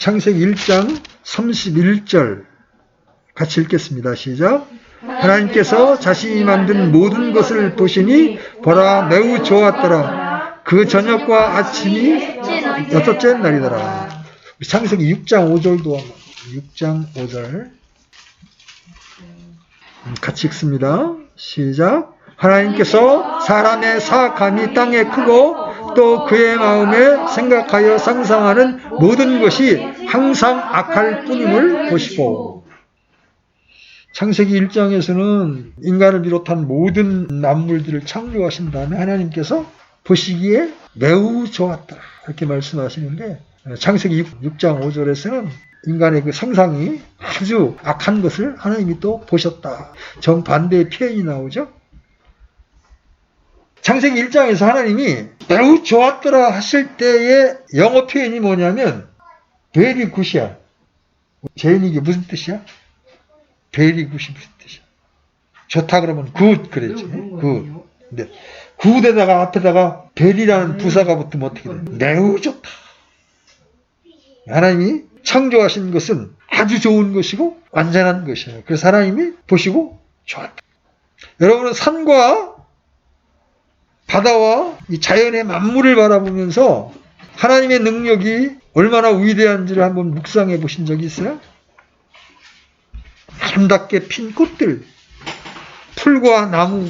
창세기 1장 31절 같이 읽겠습니다. 시작. 하나님께서 자신이 만든 모든 것을 보시니 보라 매우 좋았더라. 그 저녁과 아침이 여섯째 날이더라. 창세기 6장 5절도 6장 5절 같이 읽습니다. 시작. 하나님께서 사람의 사악함이 땅에 크고 또 그의 마음에 생각하여 상상하는 모든 것이 항상 악할 뿐임을 보시고. 창세기 1장에서는 인간을 비롯한 모든 만물들을 창조하신 다음에 하나님께서 보시기에 매우 좋았다 이렇게 말씀하시는데, 창세기 6장 5절에서는 인간의 그 상상이 아주 악한 것을 하나님이 또 보셨다. 정반대의 표현이 나오죠. 창세기 1장에서 하나님이 매우 좋았더라 하실 때의 영어 표현이 뭐냐면 very good이야. 제인이 이게 무슨 뜻이야? very good이 무슨 뜻이야? 좋다 그러면 good 그랬지. good. 근데 good에다가 앞에다가 very라는 부사가 붙으면 어떻게 돼? 매우 좋다. 하나님이 창조하신 것은 아주 좋은 것이고 완전한 것이에요. 그래서 하나님이 보시고 좋았다. 여러분은 산과 바다와 이 자연의 만물을 바라보면서 하나님의 능력이 얼마나 위대한지를 한번 묵상해 보신 적이 있어요? 아름답게 핀 꽃들, 풀과 나무,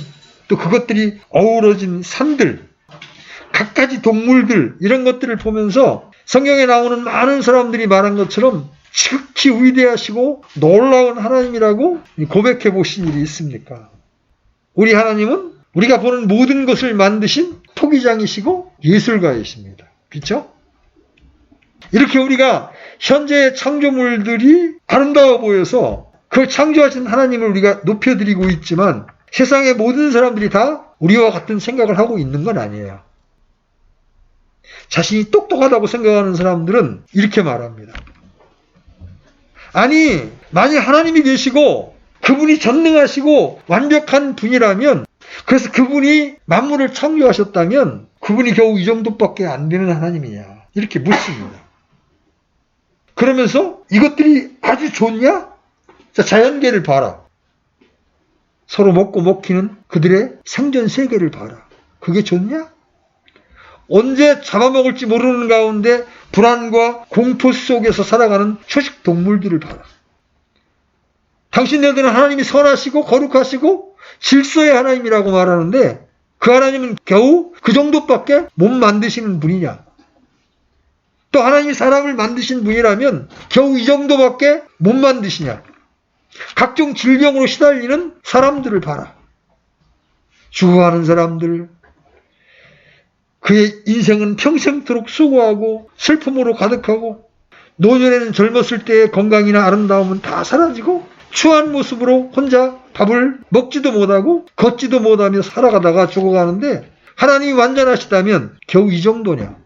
또 그것들이 어우러진 산들, 갖가지 동물들, 이런 것들을 보면서 성경에 나오는 많은 사람들이 말한 것처럼 지극히 위대하시고 놀라운 하나님이라고 고백해 보신 일이 있습니까? 우리 하나님은 우리가 보는 모든 것을 만드신 토기장이시고 예술가이십니다. 그렇죠? 이렇게 우리가 현재의 창조물들이 아름다워 보여서 그 창조하신 하나님을 우리가 높여드리고 있지만 세상의 모든 사람들이 다 우리와 같은 생각을 하고 있는 건 아니에요. 자신이 똑똑하다고 생각하는 사람들은 이렇게 말합니다. 아니, 만약 하나님이 계시고 그분이 전능하시고 완벽한 분이라면, 그래서 그분이 만물을 창조하셨다면 그분이 겨우 이 정도밖에 안 되는 하나님이냐 이렇게 묻습니다. 그러면서 이것들이 아주 좋냐? 자, 자연계를 봐라. 서로 먹고 먹히는 그들의 생존 세계를 봐라. 그게 좋냐? 언제 잡아먹을지 모르는 가운데 불안과 공포 속에서 살아가는 초식 동물들을 봐라. 당신네들은 하나님이 선하시고 거룩하시고 질서의 하나님이라고 말하는데 그 하나님은 겨우 그 정도밖에 못 만드시는 분이냐? 또 하나님이 사람을 만드신 분이라면 겨우 이 정도밖에 못 만드시냐? 각종 질병으로 시달리는 사람들을 봐라. 죽어가는 사람들, 그의 인생은 평생토록 수고하고 슬픔으로 가득하고 노년에는 젊었을 때의 건강이나 아름다움은 다 사라지고 추한 모습으로 혼자 밥을 먹지도 못하고 걷지도 못하며 살아가다가 죽어가는데 하나님이 완전하시다면 겨우 이 정도냐?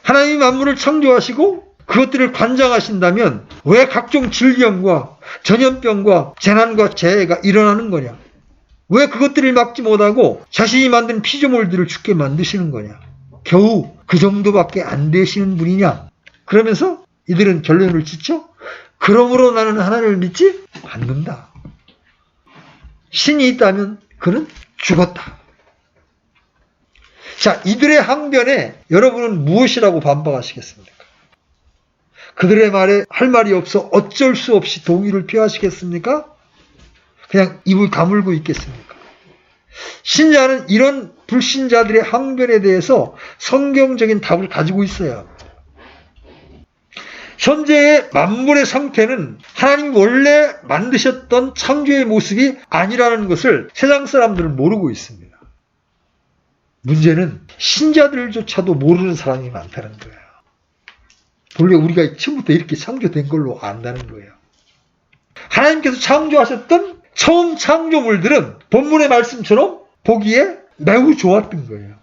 하나님이 만물을 창조하시고 그것들을 관장하신다면 왜 각종 질병과 전염병과 재난과 재해가 일어나는 거냐? 왜 그것들을 막지 못하고 자신이 만든 피조물들을 죽게 만드시는 거냐? 겨우 그 정도밖에 안 되시는 분이냐? 그러면서 이들은 결론을 짓죠? 그러므로 나는 하나님을 믿지 않는다. 신이 있다면 그는 죽었다. 자, 이들의 항변에 여러분은 무엇이라고 반박하시겠습니까? 그들의 말에 할 말이 없어 어쩔 수 없이 동의를 표하시겠습니까? 그냥 입을 다물고 있겠습니까? 신자는 이런 불신자들의 항변에 대해서 성경적인 답을 가지고 있어요. 현재의 만물의 상태는 하나님 원래 만드셨던 창조의 모습이 아니라는 것을 세상 사람들은 모르고 있습니다. 문제는 신자들조차도 모르는 사람이 많다는 거예요. 본래 우리가 처음부터 이렇게 창조된 걸로 안다는 거예요. 하나님께서 창조하셨던 처음 창조물들은 본문의 말씀처럼 보기에 매우 좋았던 거예요.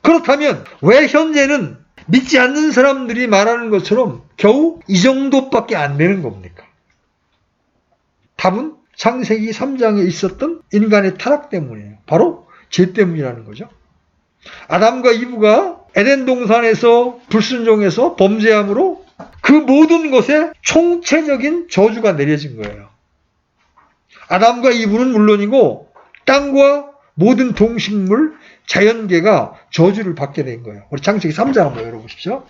그렇다면 왜 현재는 믿지 않는 사람들이 말하는 것처럼 겨우 이 정도밖에 안 되는 겁니까? 답은 창세기 3장에 있었던 인간의 타락 때문이에요. 바로 죄 때문이라는 거죠. 아담과 이브가 에덴 동산에서 불순종해서 범죄함으로 그 모든 것에 총체적인 저주가 내려진 거예요. 아담과 이브는 물론이고 땅과 모든 동식물, 자연계가 저주를 받게 된 거예요. 우리 창세기 3장 한번 열어보십시오.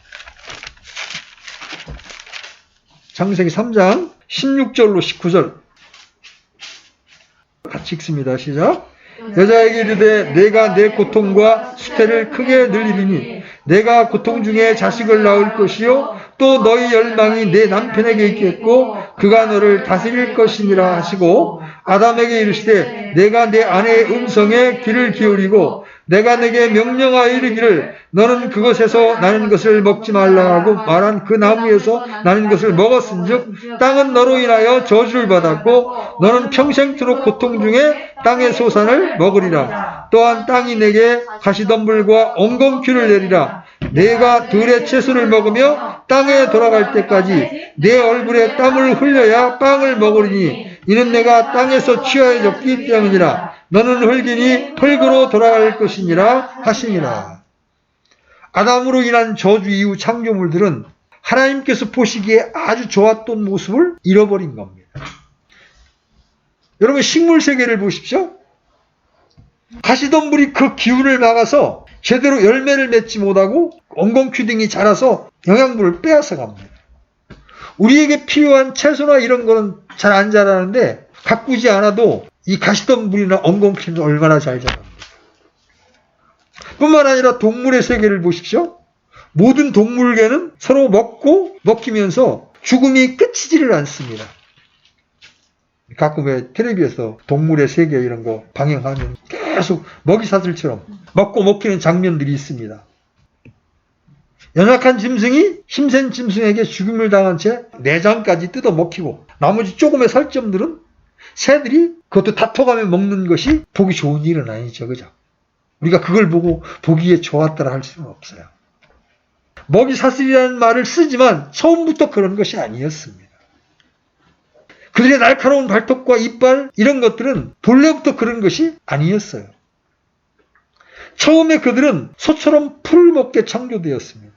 창세기 3장 16절로 19절 같이 읽습니다. 시작. 여자에게 이르되 내가 내 고통과 수태를 크게 늘리리니 내가 고통 중에 자식을 낳을 것이요 또 너희 열망이 내 남편에게 있겠고 그가 너를 다스릴 것이니라 하시고 아담에게 이르시되 내가 내 아내의 음성에 귀를 기울이고 내가 내게 명령하여 이르기를 너는 그것에서 나는 것을 먹지 말라 하고 말한 그 나무에서 나는 것을 먹었은즉 땅은 너로 인하여 저주를 받았고 너는 평생토록 고통 중에 땅의 소산을 먹으리라. 또한 땅이 내게 가시덤불과 엉겅퀴를 내리라. 내가 들의 채소를 먹으며 땅에 돌아갈 때까지 내 얼굴에 땀을 흘려야 빵을 먹으리니 이는 내가 땅에서 취하여졌기 때문이라. 너는 흙이니 흙으로 돌아갈 것이니라 하시니라. 아담으로 인한 저주 이후 창조물들은 하나님께서 보시기에 아주 좋았던 모습을 잃어버린 겁니다. 여러분 식물 세계를 보십시오. 가시덤불이 그 기운을 막아서 제대로 열매를 맺지 못하고 엉겅퀴 등이 자라서 영양분을 빼앗아 갑니다. 우리에게 필요한 채소나 이런 거는 잘 안 자라는데 가꾸지 않아도 이 가시덤불이나 엉겅퀴는 얼마나 잘 자랍니다. 뿐만 아니라 동물의 세계를 보십시오. 모든 동물계는 서로 먹고 먹히면서 죽음이 끝이지를 않습니다. 가끔 왜 텔레비에서 동물의 세계 이런 거 방영하면 계속 먹이사슬처럼 먹고 먹히는 장면들이 있습니다. 연약한 짐승이 힘센 짐승에게 죽임을 당한 채 내장까지 뜯어 먹히고 나머지 조금의 살점들은 새들이 그것도 다퉈가며 먹는 것이 보기 좋은 일은 아니죠. 그죠? 우리가 그걸 보고 보기에 좋았더라 할 수는 없어요. 먹이사슬이라는 말을 쓰지만 처음부터 그런 것이 아니었습니다. 그들의 날카로운 발톱과 이빨 이런 것들은 본래부터 그런 것이 아니었어요. 처음에 그들은 소처럼 풀을 먹게 창조되었습니다.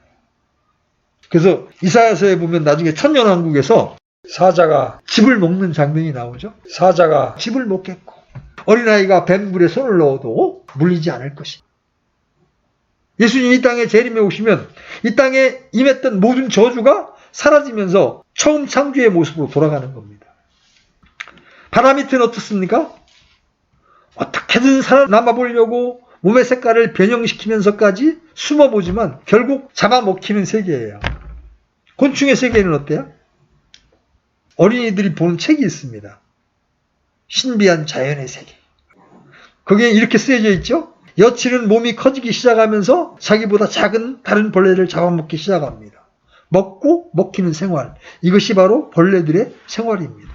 그래서 이사야서에 보면 나중에 천년왕국에서 사자가 짚을 먹는 장면이 나오죠. 사자가 짚을 먹겠고 어린아이가 뱀굴에 손을 넣어도 물리지 않을 것이다. 예수님이 이 땅에 재림해 오시면 이 땅에 임했던 모든 저주가 사라지면서 처음 창조의 모습으로 돌아가는 겁니다. 바라미트는 어떻습니까? 어떻게든 살아남아 보려고 몸의 색깔을 변형시키면서까지 숨어보지만 결국 잡아먹히는 세계예요. 곤충의 세계는 어때요? 어린이들이 보는 책이 있습니다. 신비한 자연의 세계. 거기에 이렇게 쓰여져 있죠? 여치는 몸이 커지기 시작하면서 자기보다 작은 다른 벌레를 잡아먹기 시작합니다. 먹고 먹히는 생활. 이것이 바로 벌레들의 생활입니다.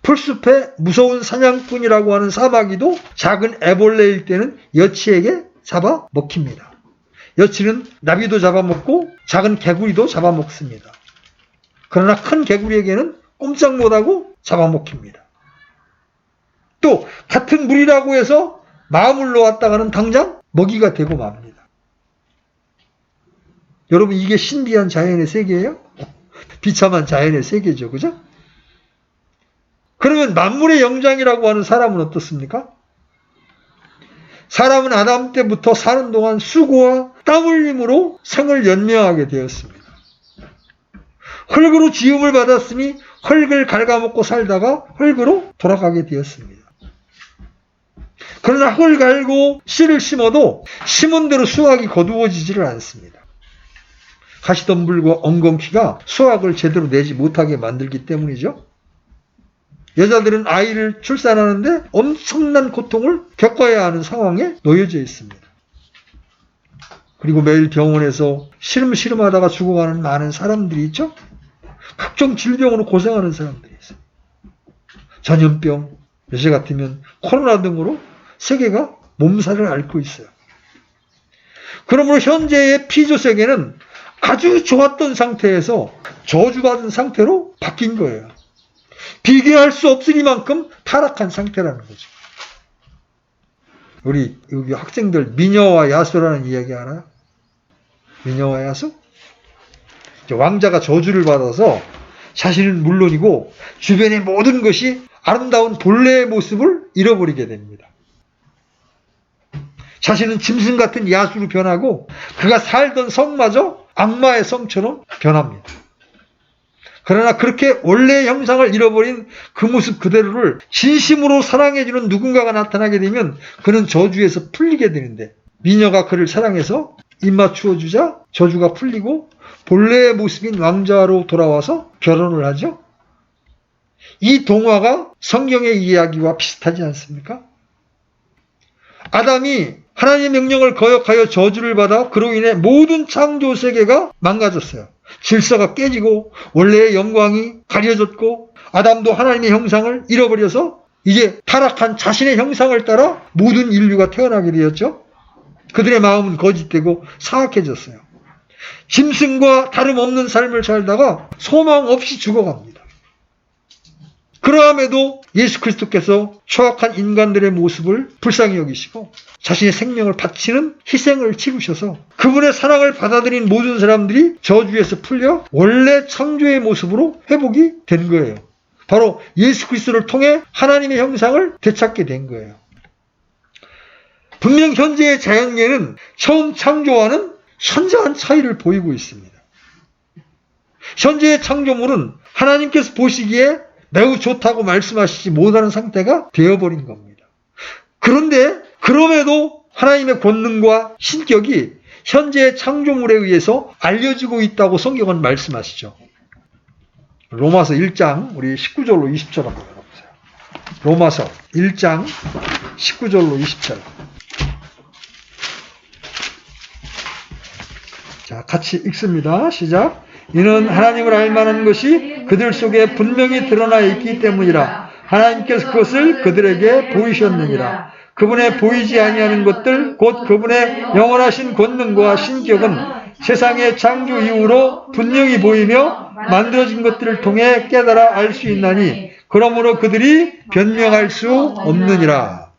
풀숲의 무서운 사냥꾼이라고 하는 사마귀도 작은 애벌레일 때는 여치에게 잡아먹힙니다. 여치는 나비도 잡아먹고 작은 개구리도 잡아먹습니다. 그러나 큰 개구리에게는 꼼짝 못하고 잡아먹힙니다. 또 같은 물이라고 해서 마음을 놓았다가는 당장 먹이가 되고 맙니다. 여러분 이게 신비한 자연의 세계예요? 비참한 자연의 세계죠. 그죠? 그러면 만물의 영장이라고 하는 사람은 어떻습니까? 사람은 아담 때부터 사는 동안 수고와 땀 흘림으로 생을 연명하게 되었습니다. 흙으로 지음을 받았으니 흙을 갉아먹고 살다가 흙으로 돌아가게 되었습니다. 그러나 흙을 갈고 씨를 심어도 심은 대로 수확이 거두어지지를 않습니다. 가시덤불과 엉겅퀴가 수확을 제대로 내지 못하게 만들기 때문이죠. 여자들은 아이를 출산하는데 엄청난 고통을 겪어야 하는 상황에 놓여져 있습니다. 그리고 매일 병원에서 시름시름하다가 죽어가는 많은 사람들이 있죠. 각종 질병으로 고생하는 사람들이 있어요. 전염병, 요새 같으면 코로나 등으로 세계가 몸살을 앓고 있어요. 그러므로 현재의 피조 세계는 아주 좋았던 상태에서 저주받은 상태로 바뀐 거예요. 비교할 수 없으니만큼 타락한 상태라는 거죠. 우리 여기 학생들 미녀와 야수라는 이야기 알아요? 미녀와 야수? 왕자가 저주를 받아서 자신은 물론이고 주변의 모든 것이 아름다운 본래의 모습을 잃어버리게 됩니다. 자신은 짐승 같은 야수로 변하고 그가 살던 성마저 악마의 성처럼 변합니다. 그러나 그렇게 원래의 형상을 잃어버린 그 모습 그대로를 진심으로 사랑해주는 누군가가 나타나게 되면 그는 저주에서 풀리게 되는데, 미녀가 그를 사랑해서 입맞추어 주자 저주가 풀리고 본래의 모습인 왕자로 돌아와서 결혼을 하죠. 이 동화가 성경의 이야기와 비슷하지 않습니까? 아담이 하나님의 명령을 거역하여 저주를 받아 그로 인해 모든 창조 세계가 망가졌어요. 질서가 깨지고 원래의 영광이 가려졌고 아담도 하나님의 형상을 잃어버려서 이제 타락한 자신의 형상을 따라 모든 인류가 태어나게 되었죠. 그들의 마음은 거짓되고 사악해졌어요. 짐승과 다름없는 삶을 살다가 소망 없이 죽어갑니다. 그러함에도 예수 그리스도께서 추악한 인간들의 모습을 불쌍히 여기시고 자신의 생명을 바치는 희생을 치르셔서 그분의 사랑을 받아들인 모든 사람들이 저주에서 풀려 원래 창조의 모습으로 회복이 된 거예요. 바로 예수 그리스도를 통해 하나님의 형상을 되찾게 된 거예요. 분명 현재의 자연계는 처음 창조와는 현저한 차이를 보이고 있습니다. 현재의 창조물은 하나님께서 보시기에 매우 좋다고 말씀하시지 못하는 상태가 되어버린 겁니다. 그런데 그럼에도 하나님의 권능과 신격이 현재의 창조물에 의해서 알려지고 있다고 성경은 말씀하시죠. 로마서 1장 우리 19절로 20절 한번 읽어보세요. 로마서 1장 19절로 20절. 자, 같이 읽습니다. 시작. 이는 하나님을 알만한 것이 그들 속에 분명히 드러나 있기 때문이라. 하나님께서 그것을 그들에게 보이셨느니라. 그분의 보이지 아니하는 것들 곧 그분의 영원하신 권능과 신격은 세상의 창조 이후로 분명히 보이며 만들어진 것들을 통해 깨달아 알 수 있나니 그러므로 그들이 변명할 수 없느니라.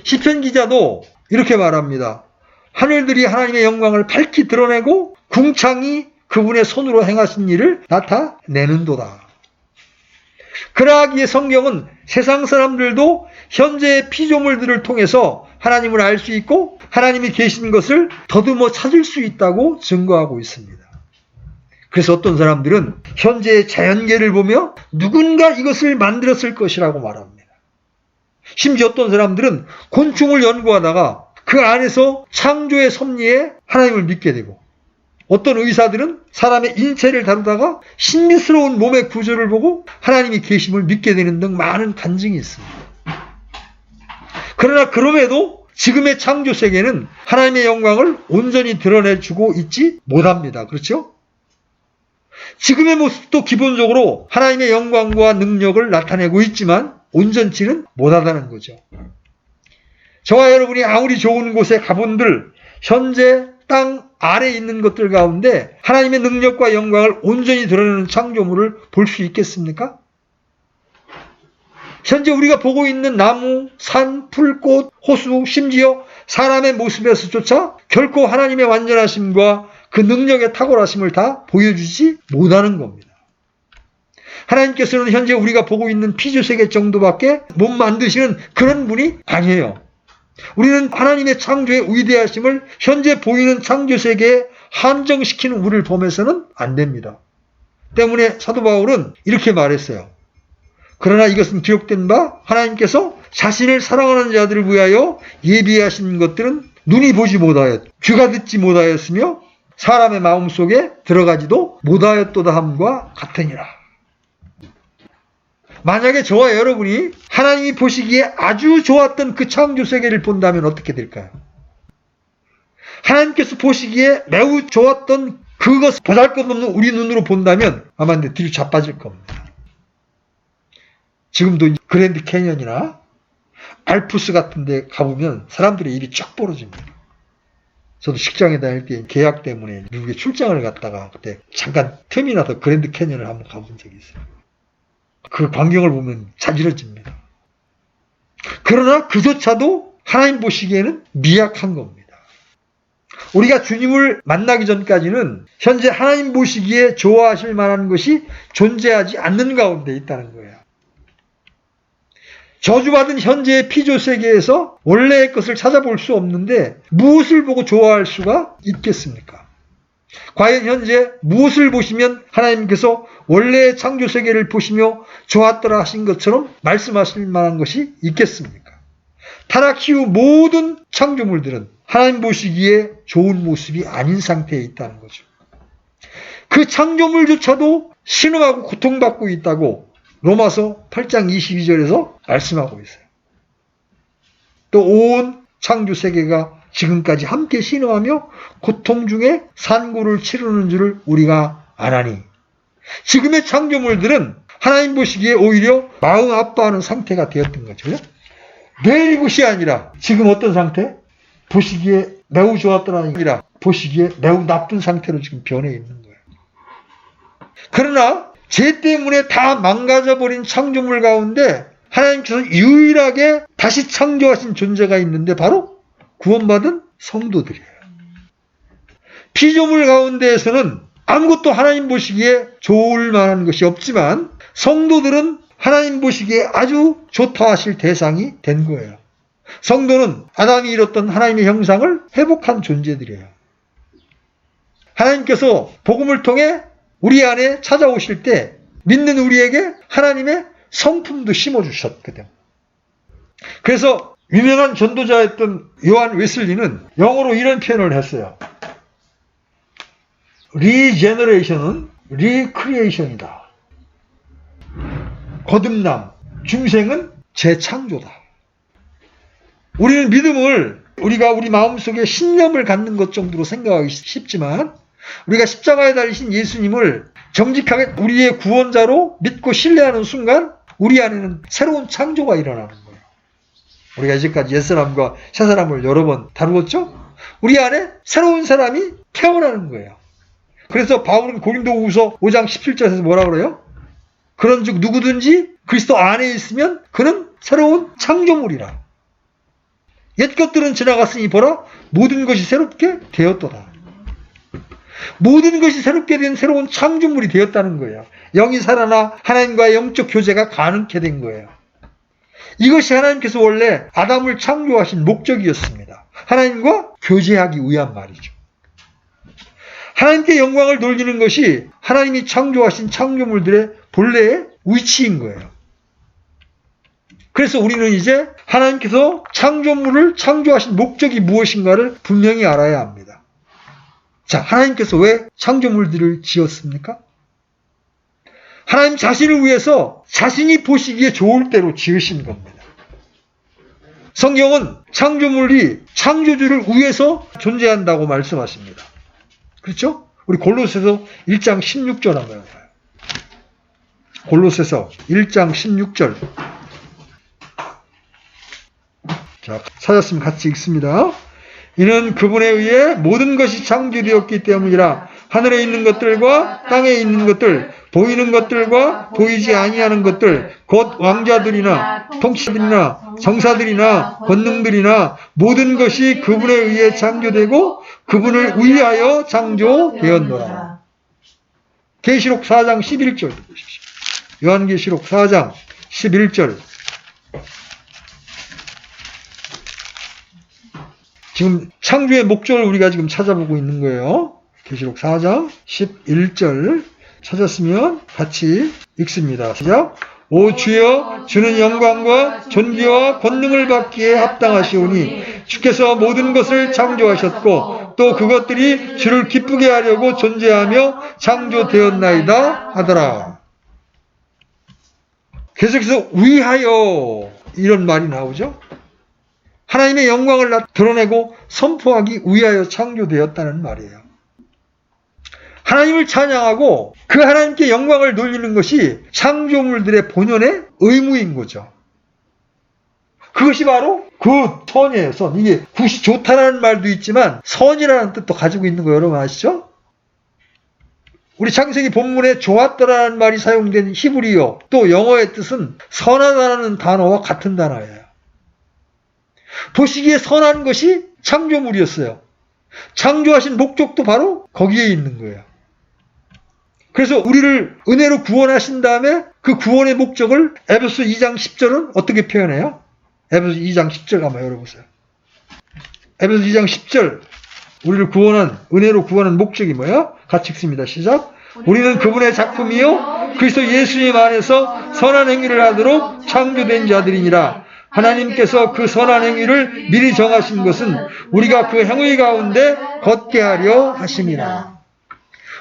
시편 기자도 이렇게 말합니다. 하늘들이 하나님의 영광을 밝히 드러내고 궁창이 그분의 손으로 행하신 일을 나타내는도다. 그러하기에 성경은 세상 사람들도 현재의 피조물들을 통해서 하나님을 알 수 있고 하나님이 계신 것을 더듬어 찾을 수 있다고 증거하고 있습니다. 그래서 어떤 사람들은 현재의 자연계를 보며 누군가 이것을 만들었을 것이라고 말합니다. 심지어 어떤 사람들은 곤충을 연구하다가 그 안에서 창조의 섭리에 하나님을 믿게 되고 어떤 의사들은 사람의 인체를 다루다가 신비스러운 몸의 구조를 보고 하나님이 계심을 믿게 되는 등 많은 간증이 있습니다. 그러나 그럼에도 지금의 창조 세계는 하나님의 영광을 온전히 드러내주고 있지 못합니다. 그렇죠? 지금의 모습도 기본적으로 하나님의 영광과 능력을 나타내고 있지만 온전치는 못하다는 거죠. 저와 여러분이 아무리 좋은 곳에 가본들 현재 땅 아래에 있는 것들 가운데 하나님의 능력과 영광을 온전히 드러내는 창조물을 볼 수 있겠습니까? 현재 우리가 보고 있는 나무, 산, 풀, 꽃, 호수, 심지어 사람의 모습에서조차 결코 하나님의 완전하심과 그 능력의 탁월하심을 다 보여주지 못하는 겁니다. 하나님께서는 현재 우리가 보고 있는 피조세계 정도밖에 못 만드시는 그런 분이 아니에요. 우리는 하나님의 창조의 위대하심을 현재 보이는 창조세계에 한정시키는 우리를 보면서는 안 됩니다. 때문에 사도 바울은 이렇게 말했어요. 그러나 이것은 기록된 바 하나님께서 자신을 사랑하는 자들을 위하여 예비하신 것들은 눈이 보지 못하였, 귀가 듣지 못하였으며 사람의 마음속에 들어가지도 못하였도다 함과 같으니라. 만약에 저와 여러분이 하나님이 보시기에 아주 좋았던 그 창조 세계를 본다면 어떻게 될까요? 하나님께서 보시기에 매우 좋았던 그것 보잘것없는 우리 눈으로 본다면 아마 뒤로 자빠질 겁니다. 지금도 그랜드 캐니언이나 알프스 같은 데 가보면 사람들의 입이 쫙 벌어집니다. 저도 직장에 다닐 때 계약 때문에 미국에 출장을 갔다가 그때 잠깐 틈이 나서 그랜드 캐니언을 한번 가본 적이 있어요. 그 광경을 보면 자지러집니다. 그러나 그조차도 하나님 보시기에는 미약한 겁니다. 우리가 주님을 만나기 전까지는 현재 하나님 보시기에 좋아하실 만한 것이 존재하지 않는 가운데 있다는 거예요. 저주받은 현재의 피조 세계에서 원래의 것을 찾아볼 수 없는데 무엇을 보고 좋아할 수가 있겠습니까? 과연 현재 무엇을 보시면 하나님께서 원래의 창조 세계를 보시며 좋았더라 하신 것처럼 말씀하실 만한 것이 있겠습니까? 타락 이후 모든 창조물들은 하나님 보시기에 좋은 모습이 아닌 상태에 있다는 거죠. 그 창조물조차도 신음하고 고통받고 있다고 로마서 8장 22절에서 말씀하고 있어요. 또 온 창조 세계가 지금까지 함께 신음하며 고통 중에 산고를 치르는 줄을 우리가 아나니, 지금의 창조물들은 하나님 보시기에 오히려 마음 아파하는 상태가 되었던 거죠. 매일 이것이 아니라 지금 어떤 상태? 보시기에 매우 좋았더라 아니라 보시기에 매우 나쁜 상태로 지금 변해 있는 거예요. 그러나 죄 때문에 다 망가져버린 창조물 가운데 하나님께서 유일하게 다시 창조하신 존재가 있는데 바로 구원받은 성도들이에요. 피조물 가운데에서는 아무것도 하나님 보시기에 좋을 만한 것이 없지만 성도들은 하나님 보시기에 아주 좋다 하실 대상이 된 거예요. 성도는 아담이 잃었던 하나님의 형상을 회복한 존재들이에요. 하나님께서 복음을 통해 우리 안에 찾아오실 때 믿는 우리에게 하나님의 성품도 심어주셨거든. 그래서 유명한 전도자였던 요한 웨슬리는 영어로 이런 표현을 했어요. 리제너레이션은 리크리에이션이다. 거듭남, 중생은 재창조다. 우리는 믿음을 우리가 우리 마음속에 신념을 갖는 것 정도로 생각하기 쉽지만 우리가 십자가에 달리신 예수님을 정직하게 우리의 구원자로 믿고 신뢰하는 순간 우리 안에는 새로운 창조가 일어나는 거예요. 우리가 이제까지 옛사람과 새사람을 여러 번 다루었죠? 우리 안에 새로운 사람이 태어나는 거예요. 그래서 바울은 고린도후서 5장 17절에서 뭐라 그래요? 그런즉 누구든지 그리스도 안에 있으면 그는 새로운 창조물이라. 옛 것들은 지나갔으니 보라 모든 것이 새롭게 되었도다. 모든 것이 새롭게 된 새로운 창조물이 되었다는 거예요. 영이 살아나 하나님과의 영적 교제가 가능케 된 거예요. 이것이 하나님께서 원래 아담을 창조하신 목적이었습니다. 하나님과 교제하기 위한 말이죠. 하나님께 영광을 돌리는 것이 하나님이 창조하신 창조물들의 본래의 위치인 거예요. 그래서 우리는 이제 하나님께서 창조물을 창조하신 목적이 무엇인가를 분명히 알아야 합니다. 자, 하나님께서 왜 창조물들을 지었습니까? 하나님 자신을 위해서 자신이 보시기에 좋을 대로 지으신 겁니다. 성경은 창조물이 창조주를 위해서 존재한다고 말씀하십니다. 그렇죠? 우리 골로새서 1장 16절 한번 봐요. 골로새서 1장 16절. 자, 찾았으면 같이 읽습니다. 이는 그분에 의해 모든 것이 창조되었기 때문이라 하늘에 있는 것들과 땅에 있는 것들, 보이는 것들과 보이지 아니하는 것들, 곧 왕자들이나 통치들이나 정사들이나 권능들이나 모든 것이 그분에 의해 창조되고 그분을 위하여 창조되었노라. 계시록 4장 11절 보십시오. 요한계시록 4장 11절. 지금 창조의 목적을 우리가 지금 찾아보고 있는 거예요. 계시록 4장 11절 찾았으면 같이 읽습니다. 시작. 오 주여, 주는 영광과 존귀와 권능을 받기에 합당하시오니 주께서 모든 것을 창조하셨고 또 그것들이 주를 기쁘게 하려고 존재하며 창조되었나이다 하더라. 계속해서 위하여 이런 말이 나오죠. 하나님의 영광을 드러내고 선포하기 위하여 창조되었다는 말이에요. 하나님을 찬양하고 그 하나님께 영광을 돌리는 것이 창조물들의 본연의 의무인 거죠. 그것이 바로 그 선이에요. 선. 이게 굿이 좋다라는 말도 있지만 선이라는 뜻도 가지고 있는 거 여러분 아시죠? 우리 창세기 본문에 좋았더라는 말이 사용된 히브리어 또 영어의 뜻은 선하다는 단어와 같은 단어예요. 보시기에 선한 것이 창조물이었어요. 창조하신 목적도 바로 거기에 있는 거예요. 그래서 우리를 은혜로 구원하신 다음에 그 구원의 목적을 에베소 2장 10절은 어떻게 표현해요? 에베소 2장 10절 한번 열어보세요. 에베소 2장 10절. 우리를 은혜로 구원한 목적이 뭐예요? 같이 읽습니다. 시작. 우리는 그분의 작품이요 그리스도 예수님 안에서 선한 행위를 하도록 창조된 자들이니라. 하나님께서 그 선한 행위를 미리 정하신 것은 우리가 그 행위 가운데 걷게 하려 하심이라.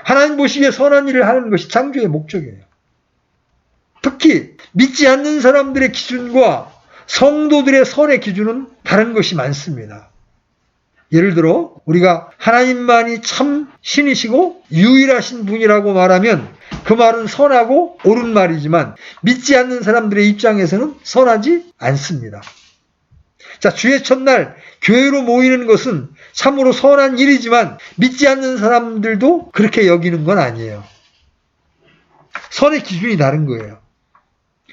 하나님 보시기에 선한 일을 하는 것이 창조의 목적이에요. 특히 믿지 않는 사람들의 기준과 성도들의 선의 기준은 다른 것이 많습니다. 예를 들어 우리가 하나님만이 참 신이시고 유일하신 분이라고 말하면 그 말은 선하고 옳은 말이지만 믿지 않는 사람들의 입장에서는 선하지 않습니다. 자, 주의 첫날 교회로 모이는 것은 참으로 선한 일이지만 믿지 않는 사람들도 그렇게 여기는 건 아니에요. 선의 기준이 다른 거예요.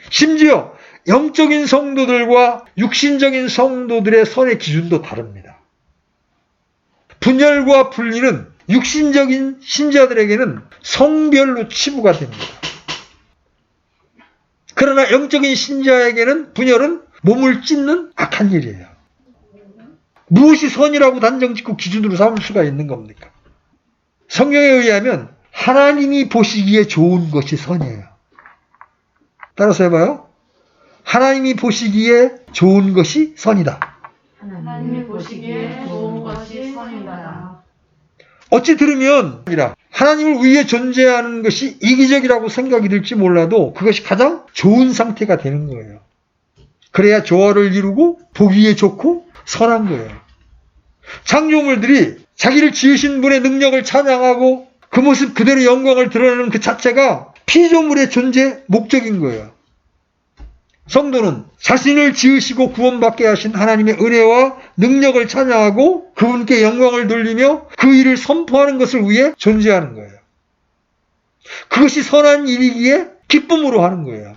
심지어 영적인 성도들과 육신적인 성도들의 선의 기준도 다릅니다. 분열과 분리는 육신적인 신자들에게는 성별로 치부가 됩니다. 그러나 영적인 신자에게는 분열은 몸을 찢는 악한 일이에요. 무엇이 선이라고 단정짓고 기준으로 삼을 수가 있는 겁니까? 성경에 의하면 하나님이 보시기에 좋은 것이 선이에요. 따라서 해봐요. 하나님이 보시기에 좋은 것이 선이다. 하나님이 보시기에 좋은 것이 선이다. 어찌 들으면 하나님을 위해 존재하는 것이 이기적이라고 생각이 들지 몰라도 그것이 가장 좋은 상태가 되는 거예요. 그래야 조화를 이루고 보기에 좋고 선한 거예요. 창조물들이 자기를 지으신 분의 능력을 찬양하고 그 모습 그대로 영광을 드러내는 그 자체가 피조물의 존재 목적인 거예요. 성도는 자신을 지으시고 구원받게 하신 하나님의 은혜와 능력을 찬양하고 그분께 영광을 돌리며 그 일을 선포하는 것을 위해 존재하는 거예요. 그것이 선한 일이기에 기쁨으로 하는 거예요.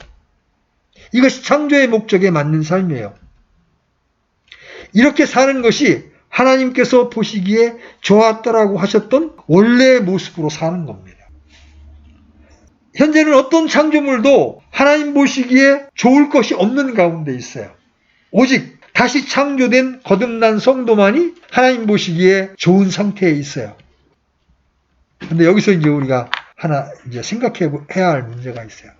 이것이 창조의 목적에 맞는 삶이에요. 이렇게 사는 것이 하나님께서 보시기에 좋았다라고 하셨던 원래의 모습으로 사는 겁니다. 현재는 어떤 창조물도 하나님 보시기에 좋을 것이 없는 가운데 있어요. 오직 다시 창조된 거듭난 성도만이 하나님 보시기에 좋은 상태에 있어요. 근데 여기서 이제 우리가 하나 생각해야 할 문제가 있어요.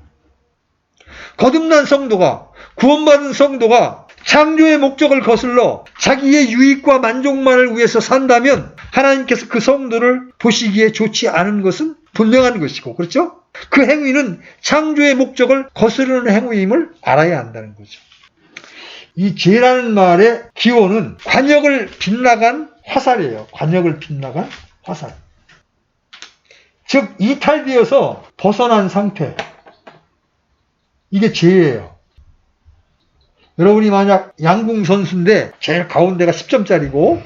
거듭난 성도가, 구원받은 성도가 창조의 목적을 거슬러 자기의 유익과 만족만을 위해서 산다면 하나님께서 그 성도를 보시기에 좋지 않은 것은 분명한 것이고, 그렇죠? 그 행위는 창조의 목적을 거스르는 행위임을 알아야 한다는 거죠. 이 죄라는 말의 기원은 관역을 빗나간 화살이에요. 관역을 빗나간 화살. 즉 이탈되어서 벗어난 상태. 이게 죄예요. 여러분이 만약 양궁 선수인데 제일 가운데가 10점짜리고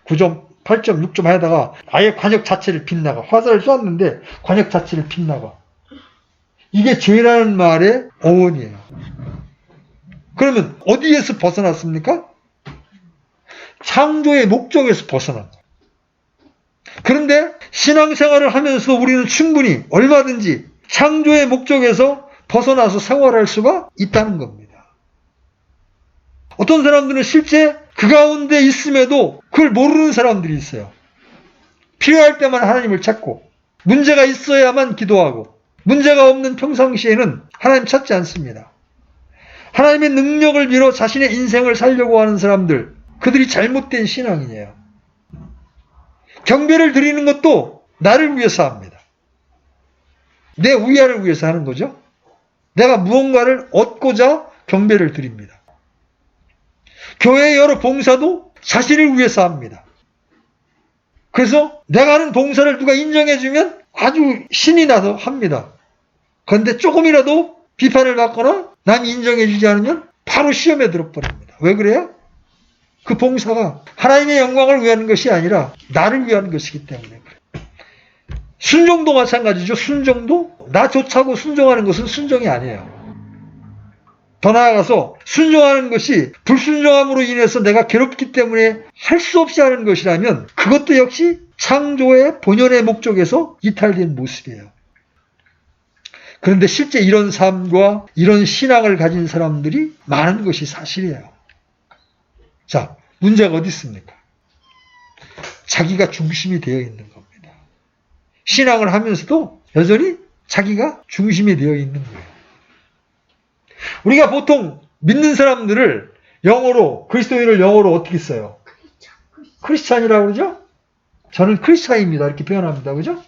9점, 8점, 6점 하다가 아예 관역 자체를 빗나가. 화살을 쏘았는데 관역 자체를 빗나가. 이게 죄라는 말의 어원이에요. 그러면 어디에서 벗어났습니까? 창조의 목적에서 벗어난 거예요. 그런데 신앙생활을 하면서 우리는 충분히 얼마든지 창조의 목적에서 벗어나서 생활할 수가 있다는 겁니다. 어떤 사람들은 실제 그 가운데 있음에도 그걸 모르는 사람들이 있어요. 필요할 때만 하나님을 찾고 문제가 있어야만 기도하고 문제가 없는 평상시에는 하나님 찾지 않습니다. 하나님의 능력을 빌어 자신의 인생을 살려고 하는 사람들, 그들이 잘못된 신앙이에요. 경배를 드리는 것도 나를 위해서 합니다. 내 위안을 위해서 하는 거죠. 내가 무언가를 얻고자 경배를 드립니다. 교회의 여러 봉사도 자신을 위해서 합니다. 그래서 내가 하는 봉사를 누가 인정해주면 아주 신이 나서 합니다. 그런데 조금이라도 비판을 받거나 남이 인정해주지 않으면 바로 시험에 들어버립니다. 왜 그래요? 그 봉사가 하나님의 영광을 위한 것이 아니라 나를 위한 것이기 때문에 그래요. 순종도 마찬가지죠. 순종도 나 좋다고 순종하는 것은 순종이 아니에요. 더 나아가서 순종하는 것이 불순종함으로 인해서 내가 괴롭기 때문에 할 수 없이 하는 것이라면 그것도 역시 창조의 본연의 목적에서 이탈된 모습이에요. 그런데 실제 이런 삶과 이런 신앙을 가진 사람들이 많은 것이 사실이에요. 자, 문제가 어디 있습니까? 자기가 중심이 되어 있는 겁니다. 신앙을 하면서도 여전히 자기가 중심이 되어 있는 거예요. 우리가 보통 믿는 사람들을 영어로, 그리스도인을 영어로 어떻게 써요? 크리스찬이라고 그러죠? 저는 크리스찬입니다. 이렇게 표현합니다. 그죠?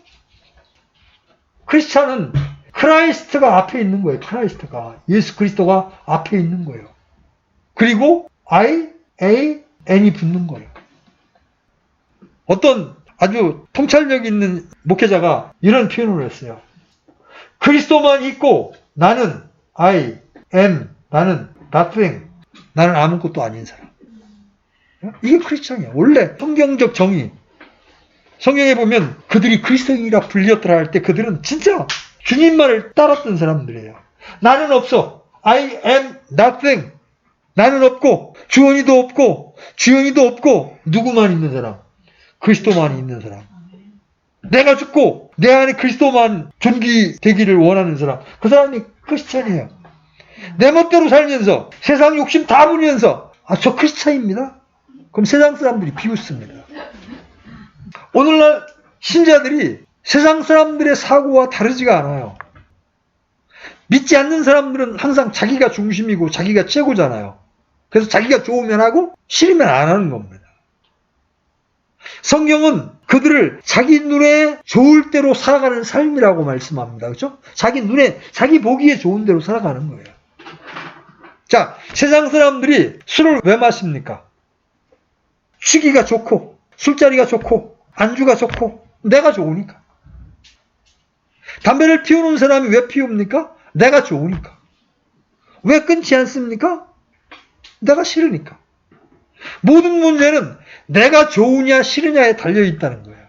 크리스찬은 크라이스트가 앞에 있는 거예요. 크라이스트가. 예수 그리스도가 앞에 있는 거예요. 그리고 I, A, N이 붙는 거예요. 어떤 아주 통찰력 있는 목회자가 이런 표현을 했어요. 그리스도만 있고 나는 I am, 나는 nothing, 나는 아무것도 아닌 사람. 이게 크리스찬이야. 원래 성경적 정의. 성경에 보면 그들이 그리스도인이라 불렸더라 할 때 그들은 진짜 주님만을 따랐던 사람들이에요. 나는 없어. I am nothing. 나는 없고 주원이도 없고 주연이도 없고 누구만 있는 사람? 그리스도만 있는 사람. 내가 죽고 내 안에 그리스도만 존귀되기를 원하는 사람. 그 사람이 크리스찬이에요. 내 멋대로 살면서 세상 욕심 다 부리면서 저 크리스찬입니다. 그럼 세상 사람들이 비웃습니다. 오늘날 신자들이 세상 사람들의 사고와 다르지가 않아요. 믿지 않는 사람들은 항상 자기가 중심이고 자기가 최고잖아요. 그래서 자기가 좋으면 하고 싫으면 안 하는 겁니다. 성경은 그들을 자기 눈에 좋을 대로 살아가는 삶이라고 말씀합니다. 그렇죠? 자기 눈에, 자기 보기에 좋은 대로 살아가는 거예요. 자, 세상 사람들이 술을 왜 마십니까? 취기가 좋고, 술자리가 좋고, 안주가 좋고, 내가 좋으니까. 담배를 피우는 사람이 왜 피웁니까? 내가 좋으니까. 왜 끊지 않습니까? 내가 싫으니까. 모든 문제는 내가 좋으냐 싫으냐에 달려있다는 거예요.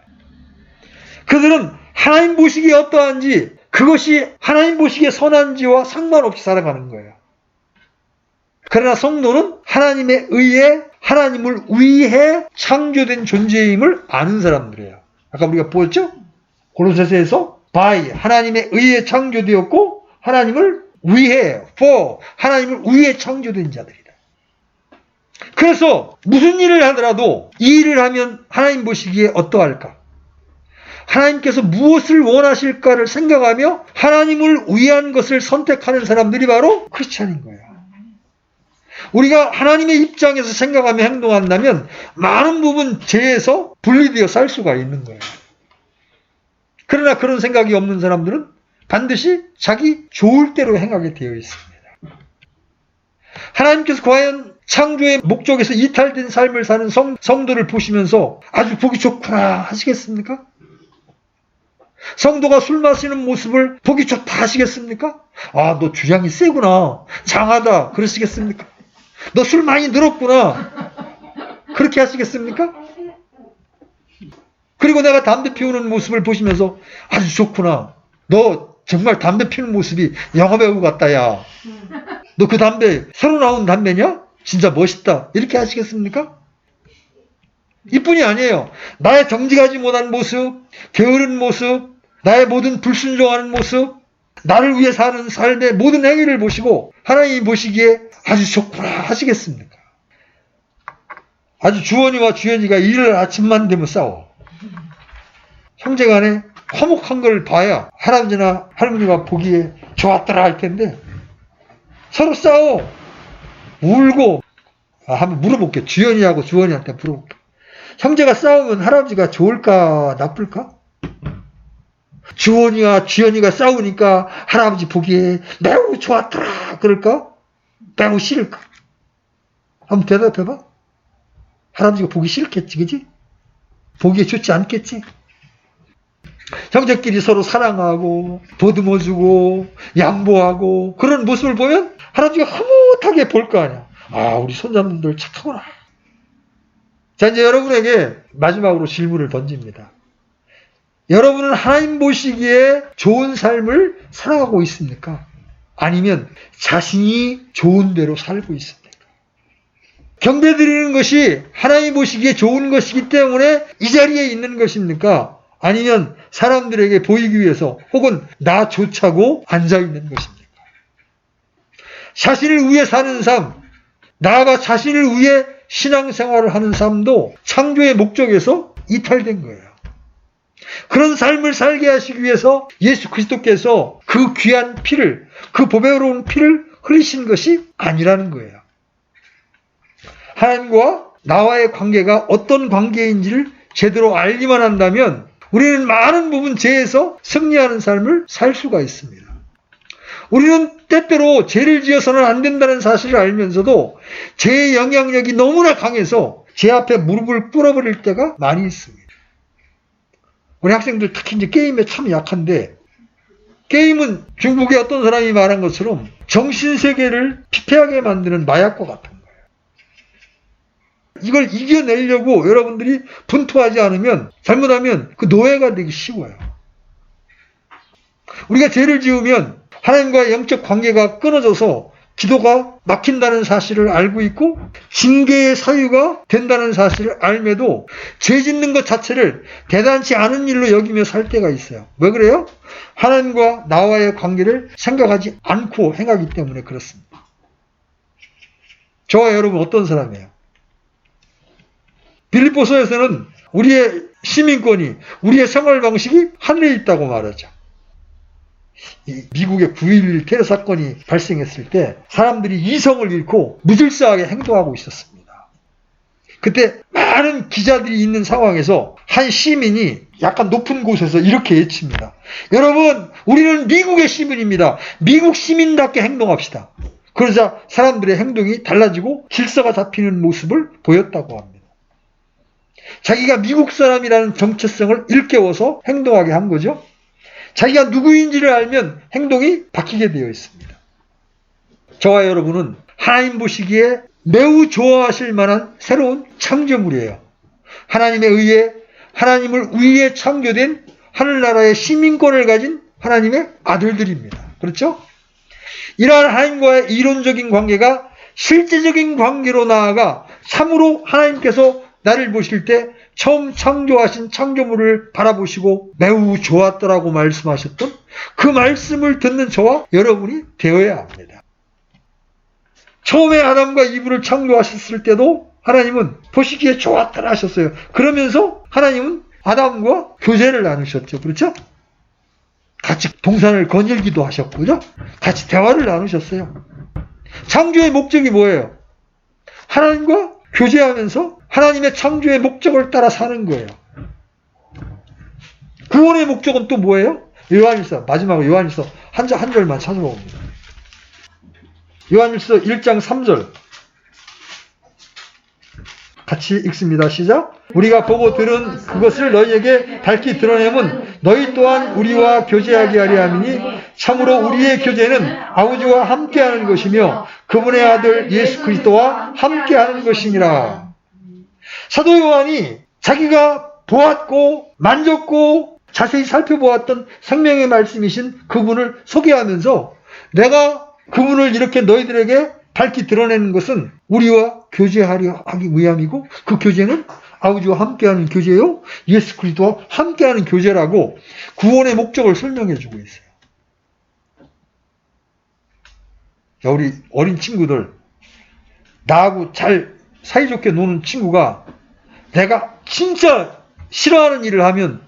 그들은 하나님 보시기에 어떠한지 그것이 하나님 보시기에 선한지와 상관없이 살아가는 거예요. 그러나 성도는 하나님에 의해 하나님을 위해 창조된 존재임을 아는 사람들이에요. 아까 우리가 보았죠? 골로새서에서 by 하나님에 의해 창조되었고 하나님을 위해 for 하나님을 위해 창조된 자들이다. 그래서 무슨 일을 하더라도 이 일을 하면 하나님 보시기에 어떠할까? 하나님께서 무엇을 원하실까를 생각하며 하나님을 위한 것을 선택하는 사람들이 바로 크리스찬인 거예요. 우리가 하나님의 입장에서 생각하며 행동한다면 많은 부분 죄에서 분리되어 살 수가 있는 거예요. 그러나 그런 생각이 없는 사람들은 반드시 자기 좋을 대로 행하게 되어 있습니다. 하나님께서 과연 창조의 목적에서 이탈된 삶을 사는 성도를 보시면서 아주 보기 좋구나 하시겠습니까? 성도가 술 마시는 모습을 보기 좋다 하시겠습니까? 아, 너 주량이 세구나. 장하다. 그러시겠습니까? 너 술 많이 늘었구나. 그렇게 하시겠습니까? 그리고 내가 담배 피우는 모습을 보시면서 아주 좋구나. 너 정말 담배 피우는 모습이 영화배우 같다, 야. 너 그 담배 새로 나온 담배냐? 진짜 멋있다. 이렇게 하시겠습니까? 이뿐이 아니에요. 나의 정직하지 못한 모습, 게으른 모습, 나의 모든 불순종하는 모습, 나를 위해 사는 삶의 모든 행위를 보시고 하나님이 보시기에 아주 좋구나 하시겠습니까? 아주 주원이와 주연이가 일요일 아침만 되면 싸워. 형제간에 화목한 걸 봐야 할아버지나 할머니가 보기에 좋았더라 할 텐데 서로 싸워. 울고. 한번 물어볼게. 주연이하고 주원이한테 물어볼게. 형제가 싸우면 할아버지가 좋을까 나쁠까? 주원이와 주연이가 싸우니까 할아버지 보기에 매우 좋았더라 그럴까? 매우 싫을까? 한번 대답해봐. 할아버지가 보기 싫겠지, 그지? 보기에 좋지 않겠지? 형제끼리 서로 사랑하고 보듬어주고 양보하고 그런 모습을 보면 할아버지가 흐뭇하게 볼 거 아니야. 아, 우리 손자분들 착하구나. 자, 이제 여러분에게 마지막으로 질문을 던집니다. 여러분은 하나님 보시기에 좋은 삶을 살아가고 있습니까? 아니면 자신이 좋은 대로 살고 있습니까? 경배 드리는 것이 하나님 보시기에 좋은 것이기 때문에 이 자리에 있는 것입니까? 아니면 사람들에게 보이기 위해서 혹은 나 좋자고 앉아있는 것입니까? 자신을 위해 사는 삶, 나아가 자신을 위해 신앙생활을 하는 삶도 창조의 목적에서 이탈된 거예요. 그런 삶을 살게 하시기 위해서 예수 그리스도께서 그 귀한 피를, 그 보배로운 피를 흘리신 것이 아니라는 거예요. 하나님과 나와의 관계가 어떤 관계인지를 제대로 알기만 한다면 우리는 많은 부분 죄에서 승리하는 삶을 살 수가 있습니다. 우리는 때때로 죄를 지어서는 안 된다는 사실을 알면서도 죄의 영향력이 너무나 강해서 죄 앞에 무릎을 꿇어버릴 때가 많이 있습니다. 우리 학생들 특히 이제 게임에 참 약한데, 게임은 중국의 어떤 사람이 말한 것처럼 정신세계를 피폐하게 만드는 마약과 같은 거예요. 이걸 이겨내려고 여러분들이 분투하지 않으면, 잘못하면 그 노예가 되기 쉬워요. 우리가 죄를 지으면 하나님과의 영적 관계가 끊어져서 기도가 막힌다는 사실을 알고 있고 징계의 사유가 된다는 사실을 알매도 죄 짓는 것 자체를 대단치 않은 일로 여기며 살 때가 있어요. 왜 그래요? 하나님과 나와의 관계를 생각하지 않고 행하기 때문에 그렇습니다. 저와 여러분 어떤 사람이에요? 빌립보서에서는 우리의 시민권이, 우리의 생활 방식이 하늘에 있다고 말하죠. 이 미국의 9.11 테러 사건이 발생했을 때 사람들이 이성을 잃고 무질서하게 행동하고 있었습니다. 그때 많은 기자들이 있는 상황에서 한 시민이 약간 높은 곳에서 이렇게 외칩니다. 여러분, 우리는 미국의 시민입니다. 미국 시민답게 행동합시다. 그러자 사람들의 행동이 달라지고 질서가 잡히는 모습을 보였다고 합니다. 자기가 미국 사람이라는 정체성을 일깨워서 행동하게 한 거죠. 자기가 누구인지를 알면 행동이 바뀌게 되어 있습니다. 저와 여러분은 하나님 보시기에 매우 좋아하실 만한 새로운 창조물이에요. 하나님에 의해 하나님을 위해 창조된 하늘나라의 시민권을 가진 하나님의 아들들입니다. 그렇죠? 이러한 하나님과의 이론적인 관계가 실제적인 관계로 나아가 참으로 하나님께서 나를 보실 때 처음 창조하신 창조물을 바라보시고 매우 좋았더라고 말씀하셨던 그 말씀을 듣는 저와 여러분이 되어야 합니다. 처음에 아담과 이브를 창조하셨을 때도 하나님은 보시기에 좋았더라 하셨어요. 그러면서 하나님은 아담과 교제를 나누셨죠. 그렇죠? 같이 동산을 거닐기도 하셨고, 그죠? 같이 대화를 나누셨어요. 창조의 목적이 뭐예요? 하나님과 교제하면서 하나님의 창조의 목적을 따라 사는 거예요. 구원의 목적은 또 뭐예요? 요한일서, 마지막으로 요한일서 한 절만 찾아봅니다. 요한일서 1장 3절 같이 읽습니다. 시작. 우리가 보고 들은 그것을 너희에게 밝히 드러내면 너희 또한 우리와 교제하게 하려 함이니 참으로 우리의 교제는 아버지와 함께하는 것이며 그분의 아들 예수 그리스도와 함께하는 것이니라. 사도 요한이 자기가 보았고 만졌고 자세히 살펴보았던 생명의 말씀이신 그분을 소개하면서 내가 그분을 이렇게 너희들에게 밝히 드러내는 것은 우리와 교제하려 하기 위함이고 그 교제는 아버지와 함께하는 교제요 예수 그리스도와 함께하는 교제라고 구원의 목적을 설명해 주고 있어요. 자, 우리 어린 친구들, 나하고 잘 사이좋게 노는 친구가 내가 진짜 싫어하는 일을 하면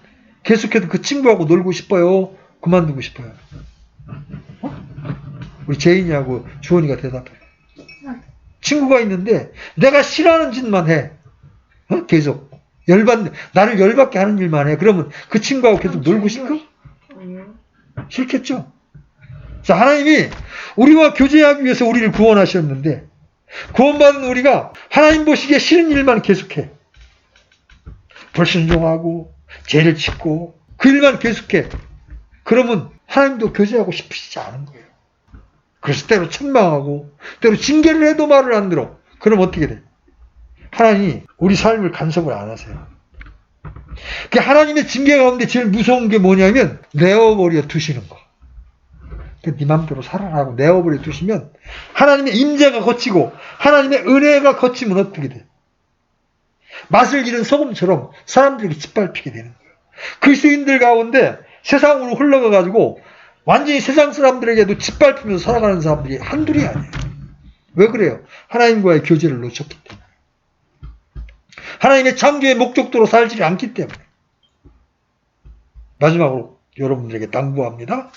계속해서 그 친구하고 놀고 싶어요? 그만두고 싶어요? 우리 재인이하고 주원이가 대답해. 친구가 있는데 내가 싫어하는 짓만 해. 계속. 나를 열받게 하는 일만 해. 그러면 그 친구하고 계속 놀고 싶어? 싫겠죠? 자, 하나님이 우리와 교제하기 위해서 우리를 구원하셨는데 구원받은 우리가 하나님 보시기에 싫은 일만 계속해. 불순종하고 죄를 짓고 그 일만 계속해. 그러면 하나님도 교제하고 싶으시지 않은 거예요. 그래서 때로 책망하고 때로 징계를 해도 말을 안 들어. 그럼 어떻게 돼? 하나님이 우리 삶을 간섭을 안 하세요. 그 하나님의 징계 가운데 제일 무서운 게 뭐냐면 내어버려 두시는 거. 네 맘대로 살아라고 내어버려 두시면 하나님의 임재가 거치고 하나님의 은혜가 거치면 어떻게 돼? 맛을 잃은 소금처럼 사람들에게 짓밟히게 되는 거예요. 그리스도인들 가운데 세상으로 흘러가가지고 완전히 세상 사람들에게도 짓밟히면서 살아가는 사람들이 한둘이 아니에요. 왜 그래요? 하나님과의 교제를 놓쳤기 때문에. 하나님의 창조의 목적도로 살지 않기 때문에. 마지막으로 여러분들에게 당부합니다.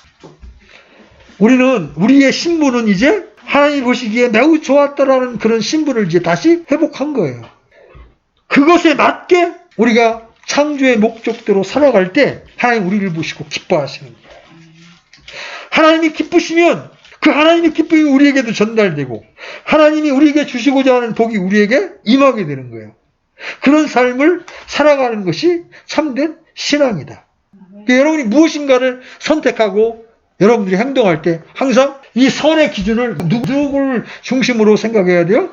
우리의 신분은 이제 하나님이 보시기에 매우 좋았다라는 그런 신분을 이제 다시 회복한 거예요. 그것에 맞게 우리가 창조의 목적대로 살아갈 때 하나님 우리를 보시고 기뻐하시는 거예요. 하나님이 기쁘시면 그 하나님의 기쁨이 우리에게도 전달되고 하나님이 우리에게 주시고자 하는 복이 우리에게 임하게 되는 거예요. 그런 삶을 살아가는 것이 참된 신앙이다. 그러니까 여러분이 무엇인가를 선택하고 여러분들이 행동할 때 항상 이 선의 기준을 누구를 중심으로 생각해야 돼요?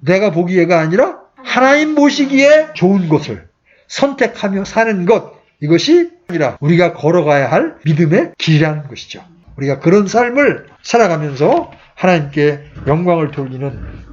내가 보기에가 아니라 하나님 보시기에 좋은 것을 선택하며 사는 것, 이것이 아니라 우리가 걸어가야 할 믿음의 길이라는 것이죠. 우리가 그런 삶을 살아가면서 하나님께 영광을 돌리는